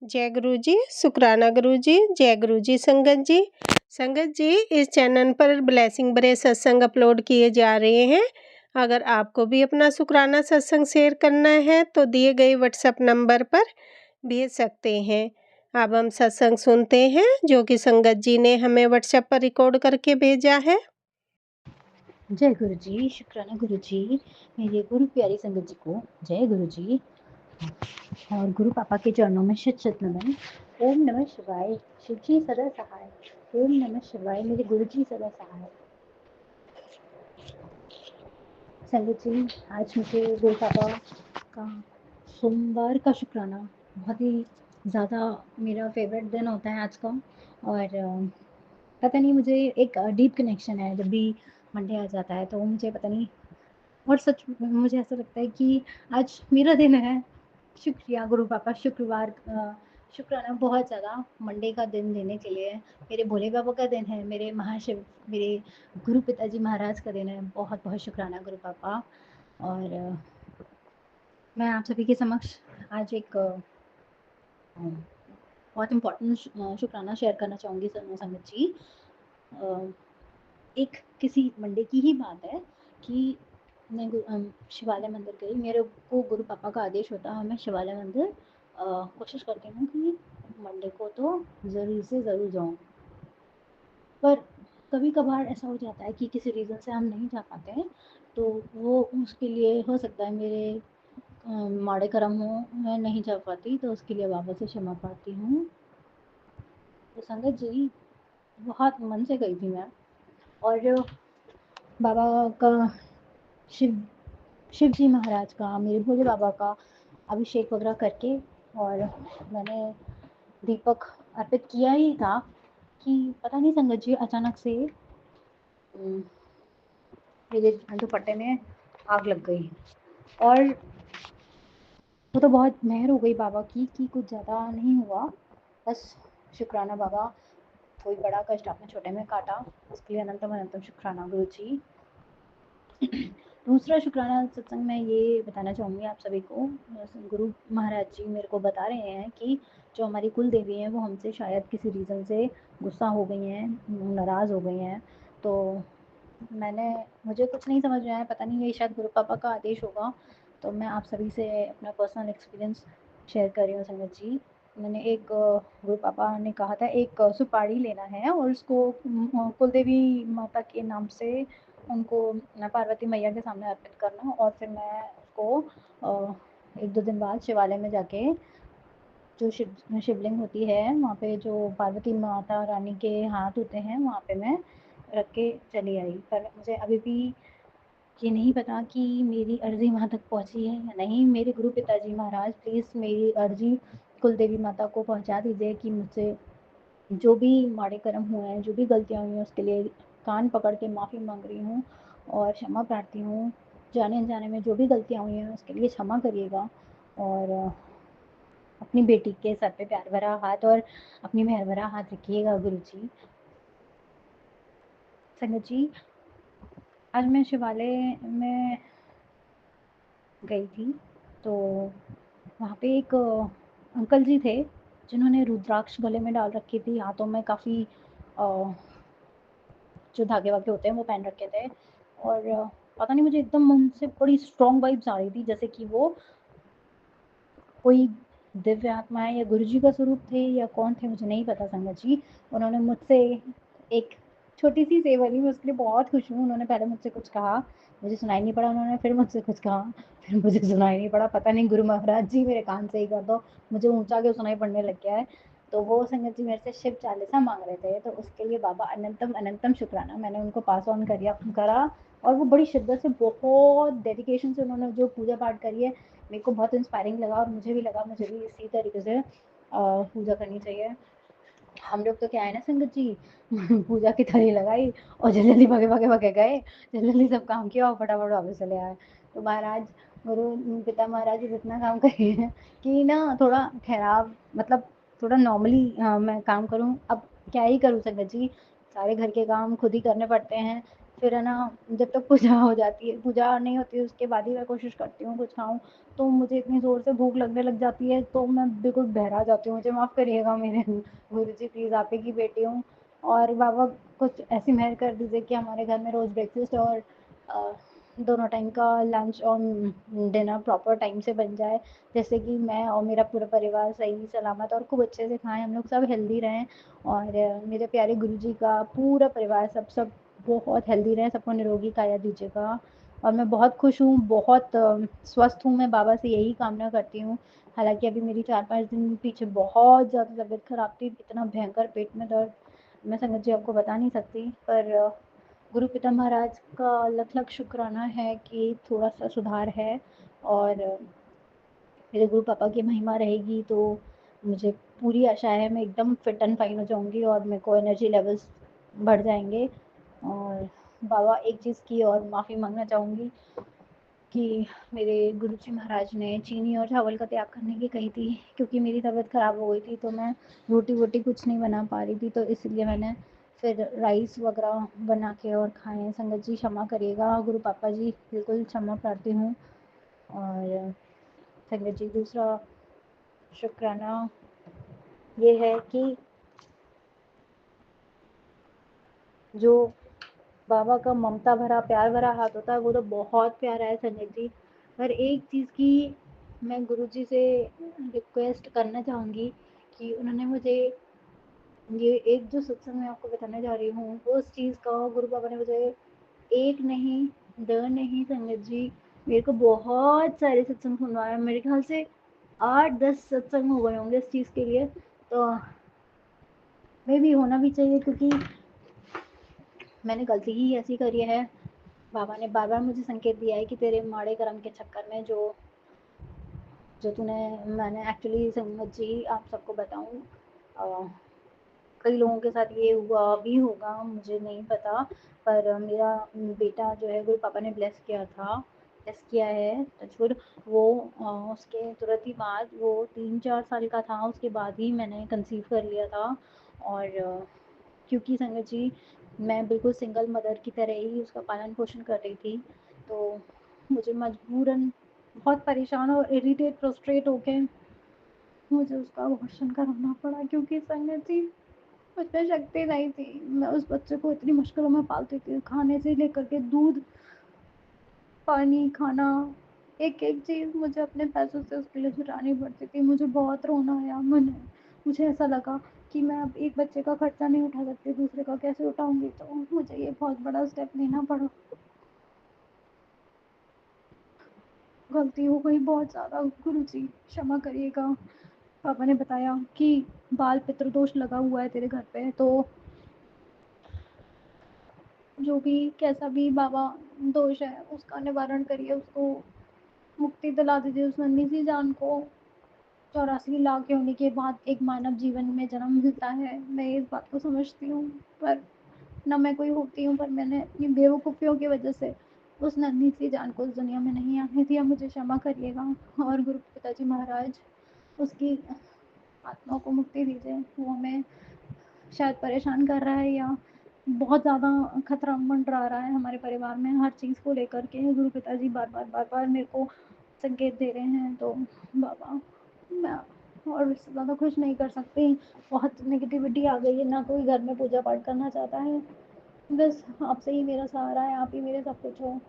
जय गुरु जी, शुक्राना गुरु जी, जय गुरु जी संगत जी। संगत जी, इस चैनल पर ब्लेसिंग भरे सत्संग अपलोड किए जा रहे हैं। अगर आपको भी अपना शुक्राना सत्संग शेयर करना है तो दिए गए व्हाट्सएप नंबर पर भेज सकते हैं। अब हम सत्संग सुनते हैं जो कि संगत जी ने हमें व्हाट्सएप पर रिकॉर्ड करके भेजा है। जय गुरु जी, शुक्राना गुरु जी, मेरी गुरु प्यारी संगत जी को जय गुरु जी और गुरु पापा के चरणों में शत शत नमन। ओम नमः शिवाय, शिव जी सदा सहाय। ओम नमः शिवाय, मेरे गुरु जी सदा सहाय। संगत जी, आज मुझे गुरु पापा का सोमवार का शुक्राना बहुत ही ज़्यादा मेरा फेवरेट दिन होता है आज का। और पता नहीं, मुझे एक डीप कनेक्शन है जब भी मंडे आ जाता है, तो मुझे पता नहीं, और सच मुझे ऐसा लगता है कि आज मेरा दिन है। शुक्रिया गुरु पापा, शुक्राना बहुत ज़्यादा मंडे का दिन देने के लिए। मेरे भोले बाबा का दिन है, मेरे महाशिव, मेरे गुरु पिताजी महाराज का दिन है। बहुत बहुत शुक्राना गुरु पापा। और मैं आप सभी के समक्ष आज एक बहुत इम्पोर्टेंट शुक्राना शेयर करना चाहूँगी संगत जी। एक किसी मंडे की ही बात है कि मैं शिवालय मंदिर गई। मेरे को गुरु पापा का आदेश होता है मैं शिवालय मंदिर कोशिश करती हूँ कि मंडे को तो ज़रूर से ज़रूर जाऊँ। पर कभी कभार ऐसा हो जाता है कि किसी रीज़न से हम नहीं जा पाते हैं, तो वो उसके लिए हो सकता है मेरे माड़े कर्म हो, मैं नहीं जा पाती, तो उसके लिए बाबा से क्षमा पाती हूँ। तो संगत जी, बहुत मन से गई थी मैं, और बाबा का शिव जी महाराज का, मेरे भोले बाबा का अभिषेक वगैरह करके, और मैंने दीपक अर्पित किया ही था कि पता नहीं संगत जी अचानक से मेरे दुपट्टे में आग लग गई। और वो तो बहुत मेहर हो गई बाबा की कि कुछ ज़्यादा नहीं हुआ। बस शुक्राना बाबा, कोई बड़ा कष्ट आपने छोटे में काटा, उसके लिए अनंतम अनंतम शुक्राना गुरु जी। दूसरा शुक्राना सत्संग में ये बताना चाहूँगी आप सभी को। गुरु महाराज जी मेरे को बता रहे हैं कि जो हमारी कुल देवी हैं वो हमसे शायद किसी रीज़न से गुस्सा हो गई हैं, नाराज़ हो गई हैं। तो मुझे कुछ नहीं समझ में आया, पता नहीं ये शायद गुरु पापा का आदेश होगा। तो मैं आप सभी से अपना पर्सनल एक्सपीरियंस शेयर कर रही हूँ संगत जी। मैंने एक गुरु पापा ने कहा था एक सुपारी लेना है और उसको कुलदेवी माता के नाम से उनको पार्वती मैया के सामने अर्पित करना, और फिर मैं उसको 1-2 दिन बाद शिवालय में जाके जो शिवलिंग होती है वहाँ पे, जो पार्वती माता रानी के हाथ होते हैं, वहाँ पे मैं रख के चली आई। पर मुझे अभी भी ये नहीं पता कि मेरी अर्जी वहाँ तक पहुँची है या नहीं। मेरे गुरु पिताजी महाराज, प्लीज़ मेरी अर्जी कुलदेवी माता को पहुँचा दीजिए कि मुझसे जो भी माड़े कर्म हुए हैं, जो भी गलतियाँ हुई हैं, उसके लिए कान पकड़ के माफ़ी मांग रही हूँ और क्षमा प्रार्थी हूँ। जाने अनजाने में जो भी गलतियाँ हुई हैं उसके लिए क्षमा करिएगा, और अपनी बेटी के सर पे प्यार भरा हाथ और अपनी मेहर भरा हाथ रखिएगा गुरु जी। संगत जी, आज मैं शिवालय में गई थी, तो वहाँ पे एक अंकल जी थे जिन्होंने रुद्राक्ष गले में डाल रखी थी, हाथों में काफ़ी जो धागे वागे होते हैं वो पहन रखे थे। और पता नहीं, मुझे एकदम उनसे बड़ी स्ट्रॉन्ग वाइब्स आ रही थी, जैसे कि वो कोई दिव्य आत्मा है या गुरु जी का स्वरूप थे या कौन थे, मुझे नहीं पता संगत जी। उन्होंने मुझसे एक छोटी सी सेवा ली, मैं उसके लिए बहुत खुश हूँ। उन्होंने पहले मुझसे कुछ कहा, मुझे सुनाई नहीं पड़ा, उन्होंने फिर मुझसे कुछ कहा, फिर मुझे सुनाई नहीं पड़ा। पता नहीं गुरु महाराज जी मेरे कान से ही कर दो, मुझे ऊंचा के सुनाई पड़ने लग गया है। तो वो संगत जी मेरे से शिव चालीसा मांग रहे थे, तो उसके लिए बाबा अनंतम अनंतम शुक्राना, मैंने उनको पास ऑन करा। और वो बड़ी शिद्दत से, बहुत डेडिकेशन से उन्होंने जो पूजा पाठ करी है, मेरे को बहुत इंस्पायरिंग लगा, और मुझे भी लगा मुझे भी इसी तरीके से पूजा करनी चाहिए। हम लोग तो क्या है ना संगत जी, पूजा की थाली लगाई और जल्दी जल्दी भागे गए, जल्दी जल्दी सब काम किया और फटाफट वापस चले आए। तो महाराज, गुरु पिता महाराज जी इतना काम करिए हैं कि ना थोड़ा ठहराव, मतलब थोड़ा नॉर्मली मैं काम करूं। अब क्या ही करूं संगत जी, सारे घर के काम खुद ही करने पड़ते हैं, फिर है ना, जब तक पूजा हो जाती है, पूजा नहीं होती है उसके बाद ही मैं कोशिश करती हूँ कुछ खाऊँ, तो मुझे इतनी ज़ोर से भूख लगने लग जाती है, तो मैं बिल्कुल बहरा जाती हूँ। मुझे माफ़ करिएगा मेरे गुरुजी, प्लीज़ आप ही की बेटी हूँ। और बाबा कुछ ऐसी मेहर कर दीजिए कि हमारे घर में रोज़ ब्रेकफ़ास्ट और दोनों टाइम का लंच और डिनर प्रॉपर टाइम से बन जाए। जैसे कि मैं और मेरा पूरा परिवार सही सलामत और खूब अच्छे से खाएँ, हम लोग सब हेल्दी रहें, और मेरे प्यारे गुरुजी का पूरा परिवार सब बहुत हेल्दी रहें, सबको निरोगी काया दीजिएगा। और मैं बहुत खुश हूँ, बहुत स्वस्थ हूँ, मैं बाबा से यही कामना करती हूँ। हालाँकि अभी मेरी 4-5 दिन पीछे बहुत ज़्यादा तबीयत खराब थी, इतना भयंकर पेट में दर्द, मैं संगत जी आपको बता नहीं सकती। पर गुरु पिता महाराज का लख-लख शुक्राना है कि थोड़ा-सा सुधार है, और मेरे गुरु पापा की महिमा रहेगी तो मुझे पूरी आशा है मैं एकदम फिट एंड फाइन हो जाऊँगी और मेरे को एनर्जी लेवल्स बढ़ जाएँगे। और बाबा, एक चीज़ की और माफ़ी माँगना चाहूँगी कि मेरे गुरुजी महाराज ने चीनी और चावल का त्याग करने की कही थी, क्योंकि मेरी तबीयत ख़राब हो गई थी, तो मैं रोटी-वोटी कुछ नहीं बना पा रही थी, तो इसलिए मैंने फिर राइस वग़ैरह बना के और खाए। संगत जी क्षमा करिएगा, गुरु पापा जी बिल्कुल क्षमा प्रार्थी हूँ। और संगत जी, दूसरा शुक्राना ये है कि जो बाबा का ममता भरा प्यार भरा हाथ होता है वो तो बहुत प्यारा है संगत जी। पर एक चीज़ की मैं गुरुजी से रिक्वेस्ट करना चाहूँगी कि उन्होंने मुझे ये एक जो सत्संग मैं आपको बताने जा रही हूँ, उस चीज़ का गुरु बाबा ने मुझे एक नहीं, दो नहीं संगत जी, मेरे को बहुत सारे सत्संग सुनवाए। मेरे ख्याल से 8-10 सत्संग हो गए होंगे इस चीज़ के लिए। तो मे भी होना भी चाहिए, क्योंकि मैंने गलती ही ऐसी करी है। बाबा ने बार बार मुझे संकेत दिया है कि तेरे माड़े कर्म के चक्कर में जो जो तूने मैंने एक्चुअली संगत जी आप सबको बताऊं, कई लोगों के साथ ये हुआ भी होगा, मुझे नहीं पता। पर मेरा बेटा जो है गुरु पापा ने ब्लेस किया है टचवुड। वो उसके तुरंत ही बाद, वो 3-4 साल का था उसके बाद ही मैंने कंसीव कर लिया था। और क्योंकि संगत जी मैं बिल्कुल सिंगल मदर की तरह ही उसका पालन पोषण कर रही थी, तो मुझे मजबूरन बहुत परेशान और इरिटेट फ्रस्ट्रेट होके मुझे उसका अबॉर्शन कराना पड़ा, क्योंकि संगत जी मुझमें शक्ति नहीं थी। मैं उस बच्चे को इतनी मुश्किलों में पालती थी, खाने से लेकर के दूध, पानी, खाना, एक-एक चीज़ मुझे अपने पैसों से उसके लिए जुटानी पड़ती थी। मुझे बहुत रोना आया, मुझे ऐसा लगा कि मैं अब एक बच्चे का खर्चा नहीं उठा सकती, दूसरे का कैसे उठाऊँगी? तो मुझे ये बहुत बड़ा स्टेप लेना पड़ा। गलती हो गई बहुत ज़्यादा, गुरुजी क्षमा करिएगा। पापा ने बताया कि बाल पितृदोष लगा हुआ है तेरे घर पे, तो जो भी कैसा भी बाबा दोष है उसका निवारण करिए, उसको मुक्ति दिला दीजिए उस नन्ही सी जान को। 84 लाख होने के बाद एक मानव जीवन में जन्म मिलता है, मैं इस बात को समझती हूँ। पर ना मैं कोई होती हूँ, पर मैंने अपनी बेवकूफ़ियों की वजह से उस नन्ही सी जान को इस दुनिया में नहीं आने दिया। मुझे क्षमा करिएगा। और गुरु पिताजी महाराज उसकी आत्मा को मुक्ति दीजिए। वो हमें शायद परेशान कर रहा है, या बहुत ज़्यादा खतरा मंडरा रहा है हमारे परिवार में हर चीज़ को लेकर के। गुरु पिताजी बार-बार मेरे को संकेत दे रहे हैं, तो बाबा मैं और इससे ज़्यादा कुछ नहीं कर सकती। बहुत नेगेटिविटी आ गई है, ना कोई घर में पूजा पाठ करना चाहता है। बस आपसे ही मेरा सहारा है, आप ही मेरे सब कुछ हो।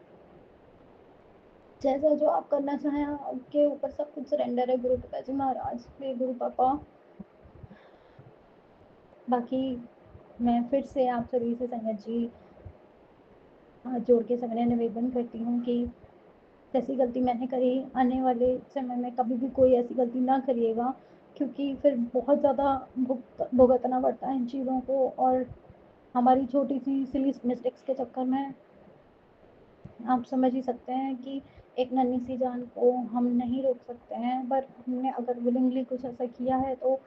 जैसा जो आप करना चाहें, आपके ऊपर सब कुछ सरेंडर है गुरु पिताजी महाराज, मेरे गुरु पापा। बाकी मैं फिर से आप सभी से संगत जी हाथ जोड़ के सविनय निवेदन करती हूँ कि जैसी गलती मैंने करी, आने वाले समय में कभी भी कोई ऐसी गलती ना करिएगा, क्योंकि फिर बहुत ज़्यादा भुगतना पड़ता है इन चीज़ों को। और हमारी छोटी सी सिली मिस्टेक्स के चक्कर में आप समझ ही सकते हैं कि एक नन्ही सी जान को हम नहीं रोक सकते हैं, पर हमने अगर विलिंगली कुछ ऐसा किया है तो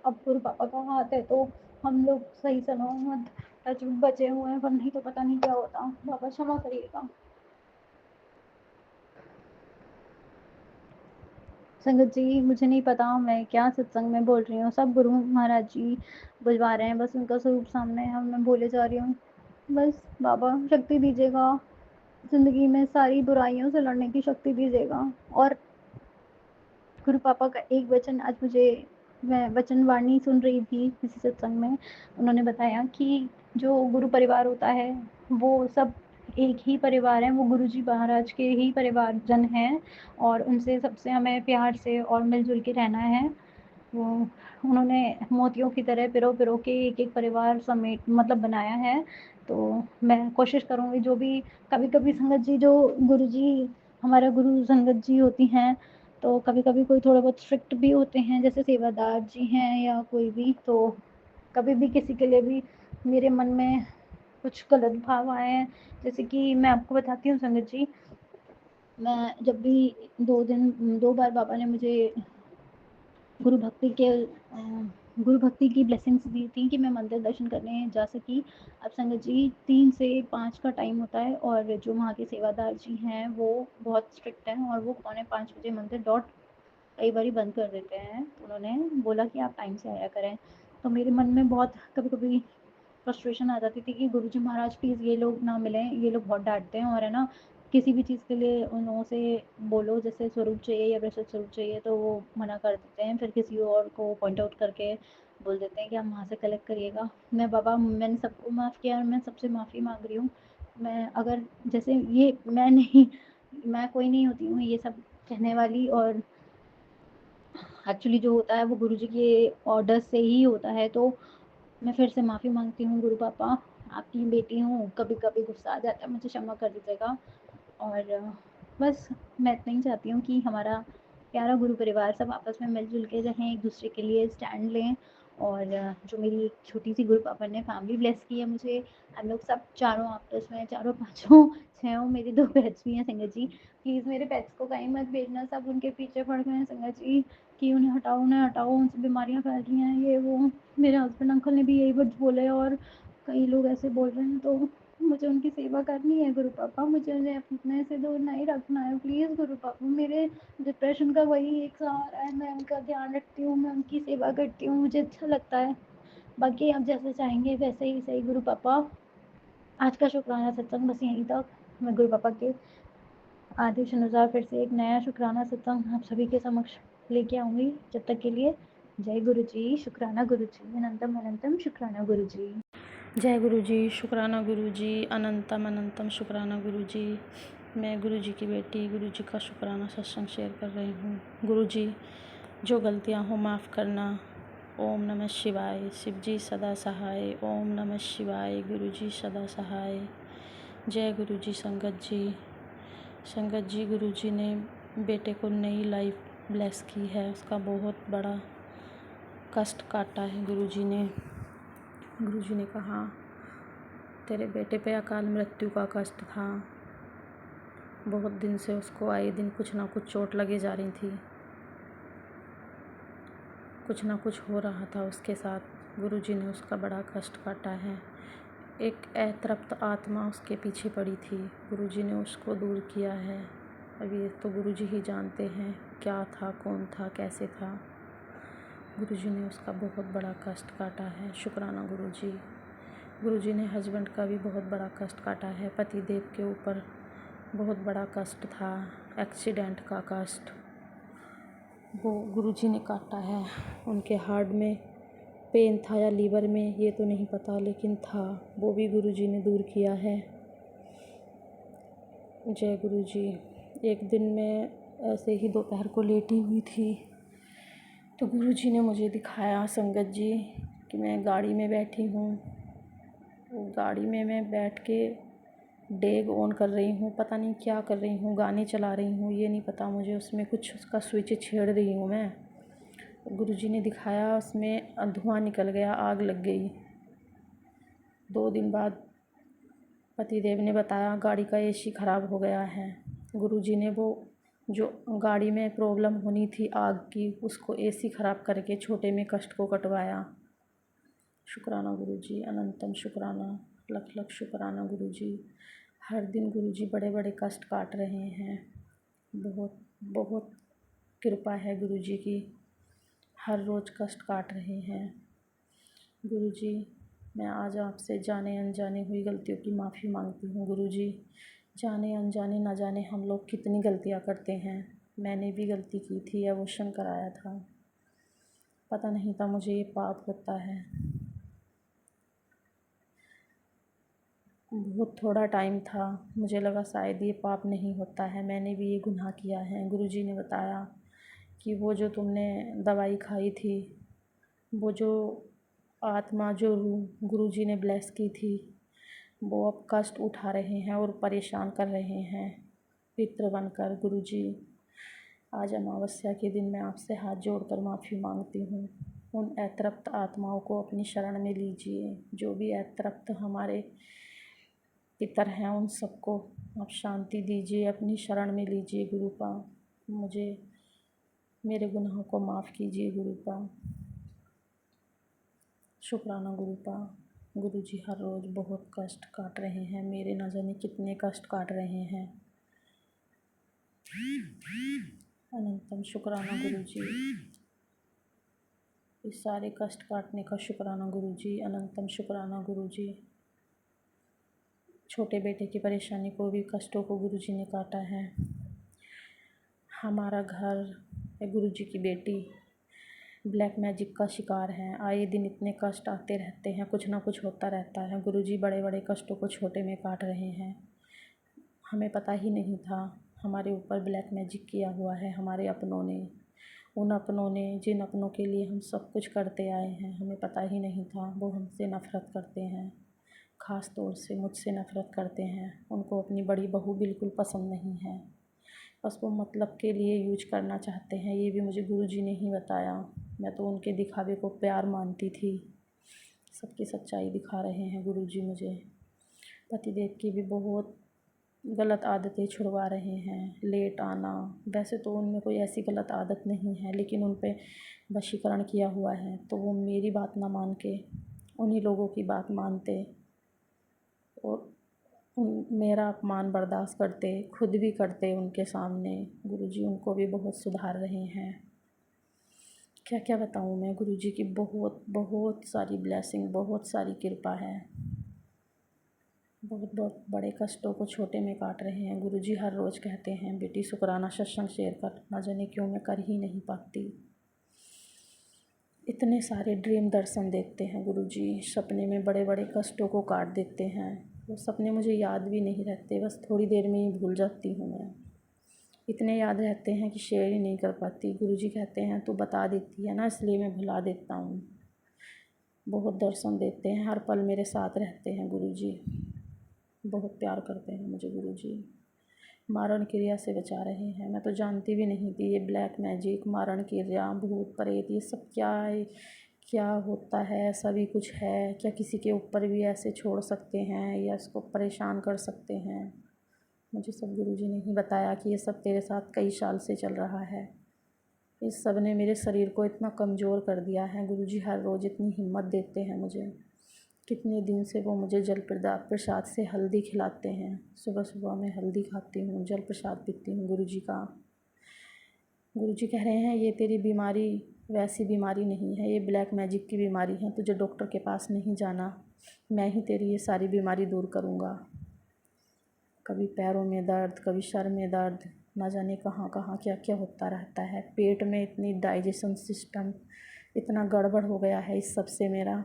अब गुरु पापा का हाथ है, तो हम लोग सही सलामत बचे हुए हैं, पर नहीं तो पता नहीं क्या होता। बाबा क्षमा करिएगा। संगत जी, मुझे नहीं पता मैं क्या सत्संग में बोल रही हूँ, सब गुरु महाराज जी बुझवा रहे हैं, बस उनका स्वरूप सामने है और मैं बोले जा रही हूँ। बस बाबा शक्ति दीजिएगा, ज़िंदगी में सारी बुराइयों से लड़ने की शक्ति दीजिएगा। और गुरु पापा का एक वचन आज मैं वचन वाणी सुन रही थी किसी सत्संग में, उन्होंने बताया कि जो गुरु परिवार होता है वो सब एक ही परिवार है, वो गुरुजी महाराज के ही परिवारजन हैं और उनसे सबसे हमें प्यार से और मिलजुल के रहना है। वो उन्होंने मोतियों की तरह पिरो-पिरो के एक-एक परिवार समेट मतलब बनाया है। तो मैं कोशिश करूँगी जो भी कभी-कभी संगत जी जो गुरुजी हमारा गुरु संगत जी होती हैं, तो कभी-कभी कोई थोड़ा बहुत स्ट्रिक्ट भी होते हैं, जैसे सेवादार जी हैं या कोई भी, तो कभी भी किसी के लिए भी मेरे मन में कुछ गलत भाव आए हैं। जैसे कि मैं आपको बताती हूँ संगत जी, मैं जब भी 2 बार बाबा ने मुझे गुरु भक्ति के गुरु भक्ति की ब्लेसिंग्स दी थी कि मैं मंदिर दर्शन करने जा सकी। अब संगत जी 3 से 5 का टाइम होता है और जो वहाँ के सेवादार जी हैं वो बहुत स्ट्रिक्ट हैं और वो पौने 5 बजे मंदिर डॉट कई बारी बंद कर देते हैं। तो उन्होंने बोला कि आप टाइम से आया करें। तो मेरे मन में बहुत कभी-कभी फ्रस्ट्रेशन आ जाती थी कि गुरुजी महाराज प्लीज़ ये लोग ना मिलें, ये लोग बहुत डाँटते हैं और है ना, किसी भी चीज़ के लिए उन लोगों से बोलो जैसे स्वरूप चाहिए या वैसे स्वरूप चाहिए तो वो मना कर देते हैं, फिर किसी और को पॉइंट आउट करके बोल देते हैं कि आप वहाँ से कलेक्ट करिएगा। मैं बाबा मैंने सबको माफ़ किया और मैं सबसे माफ़ी माँग रही हूँ। मैं अगर जैसे ये मैं नहीं मैं कोई नहीं होती हूँ ये सब कहने वाली, और एक्चुअली जो होता है वो गुरुजी के ऑर्डर से ही होता है। तो मैं फिर से माफ़ी माँगती हूँ गुरु पापा, आपकी बेटी हूँ, कभी-कभी गुस्सा आ जाता है, मुझे क्षमा कर दीजिएगा। और बस मैं इतना ही चाहती हूँ कि हमारा प्यारा गुरु परिवार सब आपस में मिल-जुल के रहें, एक-दूसरे के लिए स्टैंड लें। और जो मेरी एक छोटी-सी गुरु पापा ने फैमिली ब्लेस की है मुझे, हम लोग सब चारों आपस में, चारों पाँचों छहों मेरी 2 पेट्स भी हैं संगत जी। प्लीज़ मेरे पेट्स को कहीं मत भेजना, सब उनके पीछे पड़ गए हैं संगत जी कि उन्हें हटाओ, उनसे बीमारियाँ फैल रही हैं, ये वो। मेरे हस्बैंड अंकल ने भी यही वर्ड्स बोले और कई लोग ऐसे बोल रहे हैं, तो मुझे उनकी सेवा करनी है गुरु पापा, मुझे उन्हें अपने से दूर नहीं रखना है प्लीज़ गुरु पापा। मेरे डिप्रेशन का वही एक सहारा है, मैं उनका ध्यान रखती हूँ, मैं उनकी सेवा करती हूँ, मुझे अच्छा लगता है। बाकी आप जैसे चाहेंगे वैसे ही सही गुरु पापा। आज का शुक्राना सत्संग बस यहीं तक। मैं गुरु पापा के आदेश अनुसार फिर से एक नया शुक्राना सत्संग आप सभी के समक्ष लेके आऊँगी। जब तक के लिए जय गुरु जी, शुक्राना गुरु जी, अनंतम अनंतम शुक्राना गुरु जी। जय गुरु जी, शुक्राना गुरु जी, अनंतम अनंतम शुक्राना गुरु जी। मैं गुरु जी की बेटी गुरु जी का शुक्राना सत्संग शेयर कर रही हूँ। गुरु जी, जो गलतियाँ हो माफ़ करना। ओम नमः शिवाय, शिव जी सदा सहाय। ओम नमः शिवाय, गुरु जी सदा सहाय। जय गुरु जी। संगत जी गुरु जी ने बेटे को नई लाइफ ब्लेस की है, उसका बहुत बड़ा कष्ट काटा है गुरु जी ने। गुरु जी ने कहा तेरे बेटे पे अकाल मृत्यु का कष्ट था, बहुत दिन से उसको आए दिन कुछ ना कुछ चोट लगी जा रही थी, कुछ ना कुछ हो रहा था उसके साथ। गुरु जी ने उसका बड़ा कष्ट काटा है। एक अतृप्त आत्मा उसके पीछे पड़ी थी, गुरु जी ने उसको दूर किया है। अभी ये तो गुरु जी ही जानते हैं क्या था, कौन था, कैसे था। गुरु जी ने उसका बहुत बड़ा कष्ट काटा है। शुक्राना गुरु जी। गुरु जी ने हस्बैंड का भी बहुत बड़ा कष्ट काटा है। पति देव के ऊपर बहुत बड़ा कष्ट था, एक्सीडेंट का कष्ट, वो गुरु जी ने काटा है। उनके हार्ट में पेन था या लीवर में ये तो नहीं पता, लेकिन था, वो भी गुरु जी ने दूर किया है। जय गुरु जी। एक दिन मैं ऐसे ही दोपहर को लेटी हुई थी तो गुरु जी ने मुझे दिखाया संगत जी कि मैं गाड़ी में बैठी हूँ। गाड़ी में मैं बैठ के डेग ऑन कर रही हूँ, पता नहीं क्या कर रही हूँ, गाने चला रही हूँ, ये नहीं पता मुझे, उसमें कुछ उसका स्विच छेड़ रही हूँ मैं। गुरुजी ने दिखाया, उसमें धुआं निकल गया, आग लग गई। 2 दिन बाद पतिदेव ने बताया गाड़ी का एसी ख़राब हो गया है। गुरुजी ने वो जो गाड़ी में प्रॉब्लम होनी थी आग की, उसको एसी ख़राब करके छोटे में कष्ट को कटवाया। शुक्राना गुरुजी, अनंतम शुक्राना, लख लख शुक्राना गुरुजी। हर दिन गुरुजी बड़े बड़े कष्ट काट रहे हैं, बहुत बहुत कृपा है गुरुजी की, हर रोज़ कष्ट काट रहे हैं। गुरुजी, मैं आज आपसे जाने अनजाने हुई गलतियों की माफ़ी मांगती हूँ। गुरुजी, जाने अनजाने न जाने हम लोग कितनी गलतियाँ करते हैं। मैंने भी गलती की थी, अबॉर्शन कराया था, पता नहीं था मुझे ये पाप होता है। बहुत थोड़ा टाइम था, मुझे लगा शायद ये पाप नहीं होता है, मैंने भी ये गुनाह किया है। गुरुजी ने बताया कि वो जो तुमने दवाई खाई थी, वो जो आत्मा जो रूह गुरुजी ने ब्लेस की थी, वो अब कष्ट उठा रहे हैं और परेशान कर रहे हैं पितृ बनकर। गुरुजी, आज अमावस्या के दिन मैं आपसे हाथ जोड़कर माफ़ी मांगती हूँ। उन अतृप्त आत्माओं को अपनी शरण में लीजिए। जो भी अतृप्त हमारे पितर हैं उन सबको आप शांति दीजिए, अपनी शरण में लीजिए। गुरुपा, मुझे मेरे गुनाहों को माफ़ कीजिए। गुरुपा, शुक्राना गुरुपा। गुरुजी हर रोज़ बहुत कष्ट काट रहे हैं, मेरे न जाने कितने कष्ट काट रहे हैं। अनंतम शुक्राना गुरुजी, इस सारे कष्ट काटने का शुक्राना गुरुजी। अनंतम शुक्राना गुरुजी। छोटे बेटे की परेशानी को भी, कष्टों को गुरुजी ने काटा है। हमारा घर है, गुरुजी की बेटी ब्लैक मैजिक का शिकार है। आए दिन इतने कष्ट आते रहते हैं, कुछ ना कुछ होता रहता है। गुरुजी बड़े बड़े कष्टों को छोटे में काट रहे हैं। हमें पता ही नहीं था हमारे ऊपर ब्लैक मैजिक किया हुआ है हमारे अपनों ने, उन अपनों ने जिन अपनों के लिए हम सब कुछ करते आए हैं। हमें पता ही नहीं था वो हमसे नफ़रत करते हैं, ख़ास तौर से मुझसे नफ़रत करते हैं। उनको अपनी बड़ी बहू बिल्कुल पसंद नहीं है, बस वो मतलब के लिए यूज करना चाहते हैं। ये भी मुझे गुरुजी ने ही बताया। मैं तो उनके दिखावे को प्यार मानती थी, सबकी सच्चाई दिखा रहे हैं गुरुजी मुझे। पतिदेव की भी बहुत गलत आदतें छुड़वा रहे हैं, लेट आना। वैसे तो उनमें कोई ऐसी गलत आदत नहीं है, लेकिन उन पे वशीकरण किया हुआ है, तो वो मेरी बात ना मान के उन्हीं लोगों की बात मानते और मेरा अपमान बर्दाश्त करते, खुद भी करते उनके सामने। गुरुजी उनको भी बहुत सुधार रहे हैं। क्या क्या बताऊँ मैं, गुरुजी की बहुत बहुत सारी ब्लेसिंग, बहुत सारी कृपा है। बहुत बहुत बड़े कष्टों को छोटे में काट रहे हैं। गुरुजी हर रोज़ कहते हैं, बेटी शुक्राना सत्संग शेयर कर, ना जाने क्यों मैं कर ही नहीं पाती। इतने सारे ड्रीम दर्शन देखते हैं गुरुजी, सपने में बड़े बड़े कष्टों को काट देते हैं। वो सपने मुझे याद भी नहीं रहते, बस थोड़ी देर में ही भूल जाती हूँ मैं। इतने याद रहते हैं कि शेयर ही नहीं कर पाती। गुरुजी कहते हैं तू बता देती है ना, इसलिए मैं भुला देता हूँ। बहुत दर्शन देते हैं, हर पल मेरे साथ रहते हैं गुरुजी, बहुत प्यार करते हैं मुझे गुरुजी। मारण क्रिया से बचा रहे हैं। मैं तो जानती भी नहीं थी ये ब्लैक मैजिक, मारण क्रिया, भूत प्रेत, ये सब क्या है, क्या होता है, सभी कुछ है क्या? किसी के ऊपर भी ऐसे छोड़ सकते हैं या इसको परेशान कर सकते हैं? मुझे सब गुरुजी ने ही बताया कि ये सब तेरे साथ कई साल से चल रहा है। इस सब ने मेरे शरीर को इतना कमज़ोर कर दिया है। गुरुजी हर रोज़ इतनी हिम्मत देते हैं मुझे। कितने दिन से वो मुझे जल प्रसाद से हल्दी खिलाते हैं। सुबह सुबह मैं हल्दी खाती हूँ, जल प्रसाद पीती हूँ गुरुजी का। गुरुजी कह रहे हैं ये तेरी बीमारी वैसी बीमारी नहीं है, ये ब्लैक मैजिक की बीमारी है, तुझे डॉक्टर के पास नहीं जाना, मैं ही तेरी ये सारी बीमारी दूर करूँगा। कभी पैरों में दर्द, कभी सर में दर्द, ना जाने कहाँ कहाँ क्या क्या होता रहता है। पेट में इतनी डाइजेशन सिस्टम इतना गड़बड़ हो गया है इस सब से, मेरा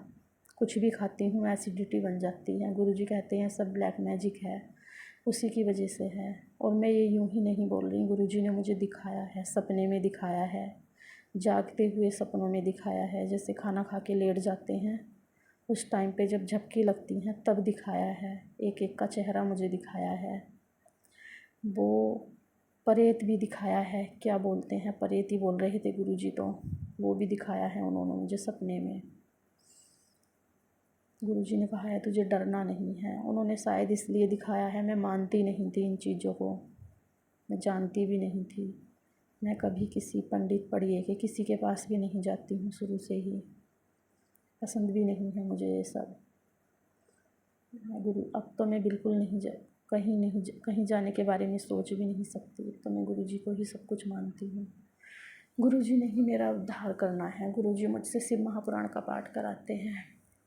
कुछ भी खाती हूँ एसिडिटी बन जाती है। गुरुजी कहते हैं सब ब्लैक मैजिक है, उसी की वजह से है। और मैं ये यूँ ही नहीं बोल रही, गुरुजी ने मुझे दिखाया है, सपने में दिखाया है, जागते हुए सपनों में दिखाया है। जैसे खाना खा के लेट जाते हैं, उस टाइम पे जब झपकी लगती हैं तब दिखाया है। एक एक का चेहरा मुझे दिखाया है। वो प्रेत भी दिखाया है, क्या बोलते हैं, प्रेत ही बोल रहे थे गुरुजी, तो वो भी दिखाया है उन्होंने मुझे सपने में। गुरुजी ने कहा है तुझे डरना नहीं है। उन्होंने शायद इसलिए दिखाया है, मैं मानती नहीं थी इन चीज़ों को, मैं जानती भी नहीं थी। मैं कभी किसी पंडित पढ़िए के किसी के पास भी नहीं जाती हूँ, शुरू से ही पसंद भी नहीं है मुझे ये सब। गुरु अब तो मैं बिल्कुल कहीं जाने के बारे में सोच भी नहीं सकती। तो मैं गुरुजी को ही सब कुछ मानती हूँ। गुरुजी ने ही मेरा उद्धार करना है। गुरुजी मुझसे शिव महापुराण का पाठ कराते हैं।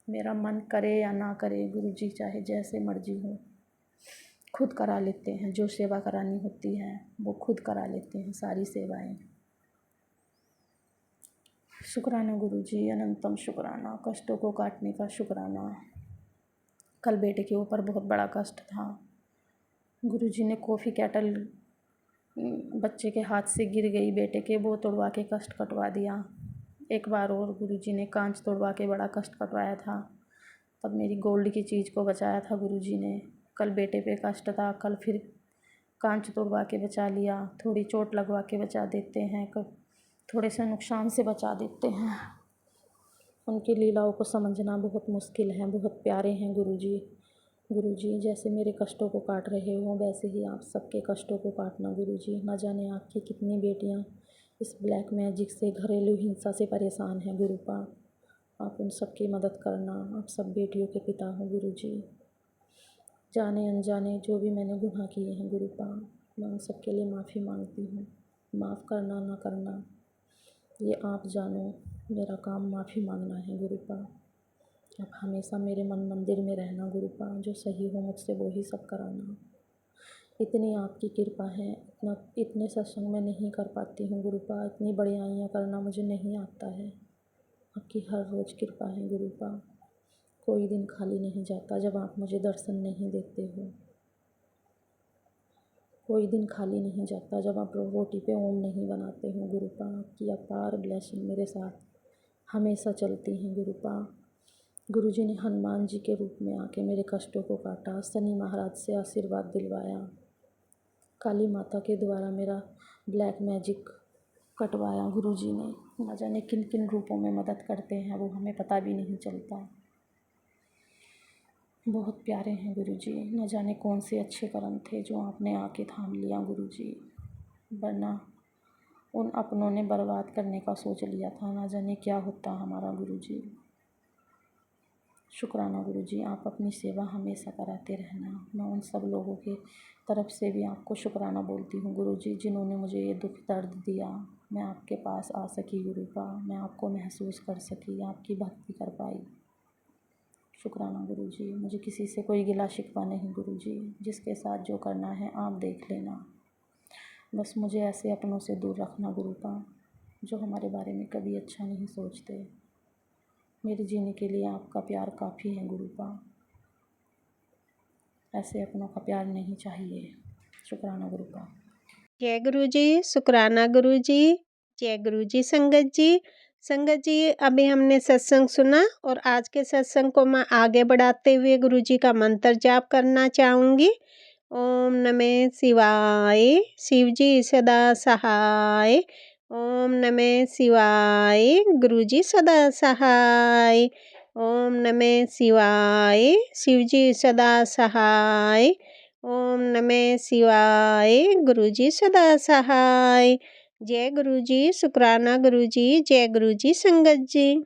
मेरा मन करे या ना करे, गुरुजी चाहे जैसे मर्जी हो खुद करा लेते हैं। जो सेवा करानी होती है वो खुद करा लेते हैं, सारी सेवाएं। शुक्राना गुरुजी, अनंतम शुक्राना, कष्टों को काटने का शुक्राना। कल बेटे के ऊपर बहुत बड़ा कष्ट था। गुरुजी ने कॉफ़ी केटल बच्चे के हाथ से गिर गई बेटे के, वो तोड़वा के कष्ट कटवा दिया। एक बार और गुरुजी ने कांच तोड़वा के बड़ा कष्ट कटवाया था, तब मेरी गोल्ड की चीज़ को बचाया था गुरुजी ने। कल बेटे पे कष्ट था, कल फिर कांच तोड़वा के बचा लिया। थोड़ी चोट लगवा के बचा देते हैं, कब थोड़े से नुकसान से बचा देते हैं। उनकी लीलाओं को समझना बहुत मुश्किल है। बहुत प्यारे हैं गुरुजी। गुरुजी जैसे मेरे कष्टों को काट रहे हो वैसे ही आप सबके कष्टों को काटना गुरुजी। न जाने आपकी कितनी बेटियां इस ब्लैक मैजिक से, घरेलू हिंसा से परेशान हैं गुरुपा। आप उन सब की मदद करना। आप सब बेटियों के पिता हो गुरुजी। जाने अनजाने जो भी मैंने गुनाह किए हैं गुरुपा, मैं उन सब के लिए माफ़ी मांगती हूँ। माफ़ करना ना करना ये आप जानो, मेरा काम माफ़ी मांगना है गुरुपा। आप हमेशा मेरे मन मंदिर में रहना गुरुपा। जो सही हो मुझसे वो ही सब कराना। इतनी आपकी कृपा है, इतने सत्संग में नहीं कर पाती हूँ गुरुपा। इतनी बड़ाइयाँ करना मुझे नहीं आता है। आपकी हर रोज़ कृपा है गुरुपा। कोई दिन खाली नहीं जाता जब आप मुझे दर्शन नहीं देते हो। कोई दिन खाली नहीं जाता जब आप रोटी पे ओम नहीं बनाते हो गुरुपा। आपकी अपार ब्लेसिंग मेरे साथ हमेशा चलती हैं गुरुपा। गुरुजी ने हनुमान जी के रूप में आके मेरे कष्टों को काटा, शनि महाराज से आशीर्वाद दिलवाया, काली माता के द्वारा मेरा ब्लैक मैजिक कटवाया गुरुजी ने। न जाने किन किन रूपों में मदद करते हैं वो हमें पता भी नहीं चलता। बहुत प्यारे हैं गुरुजी। न जाने कौन से अच्छे कर्म थे जो आपने आके थाम लिया गुरुजी, वरना उन अपनों ने बर्बाद करने का सोच लिया था। न जाने क्या होता हमारा गुरुजी। शुक्राना गुरुजी, आप अपनी सेवा हमेशा कराते रहना। मैं उन सब लोगों के तरफ से भी आपको शुक्राना बोलती हूँ गुरुजी जिन्होंने मुझे ये दुख दर्द दिया। मैं आपके पास आ सकी गुरुपा, मैं आपको महसूस कर सकी, आपकी भक्ति कर पाई। शुक्राना गुरुजी। मुझे किसी से कोई गिला शिकवा नहीं गुरुजी। जिसके साथ जो करना है आप देख लेना। बस मुझे ऐसे अपनों से दूर रखना गुरुपा जो हमारे बारे में कभी अच्छा नहीं सोचते। मेरे जीने के लिए आपका प्यार काफ़ी है गुरुपा। ऐसे अपनों का प्यार नहीं चाहिए। शुक्राना गुरुपा। जय गुरुजी, शुक्राना गुरुजी। जय गुरुजी संगत जी। संगत जी, अभी हमने सत्संग सुना और आज के सत्संग को मैं आगे बढ़ाते हुए गुरुजी का मंत्र जाप करना चाहूँगी। ओम नमः शिवाय, शिवजी सदा सहाय। ओम नमः शिवाय, गुरुजी सदा सहाय। ओम नमः शिवाय, शिवजी सदा सहाय। ओम नमः शिवाय, गुरुजी सदा सहाय। जय गुरुजी, शुक्राना गुरुजी। जय गुरुजी संगत जी।